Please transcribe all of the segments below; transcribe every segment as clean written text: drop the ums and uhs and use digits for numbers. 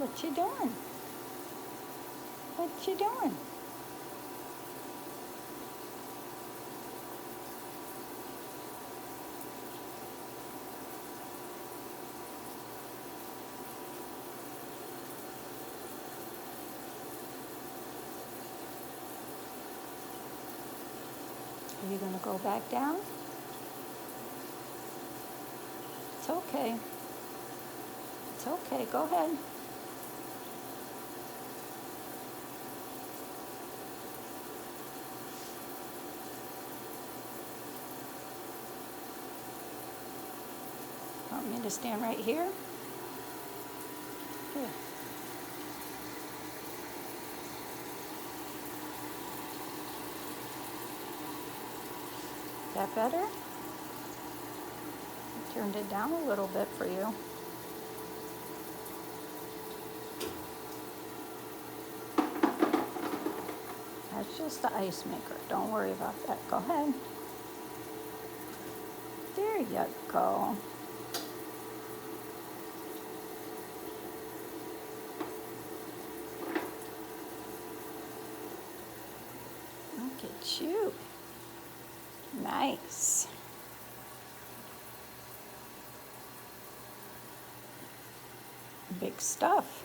What you doing? What you doing? Are you gonna go back down? It's okay. It's okay. Go ahead. Want me to stand right here? Here. Is that better? I turned it down a little bit for you. That's just the ice maker. Don't worry about that. Go ahead. There you go. Look at you. Nice. Big stuff.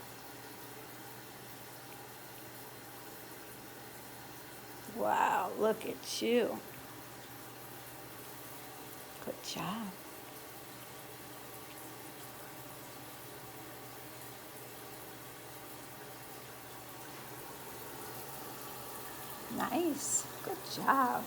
Wow, look at you. Good job. Nice. Good job.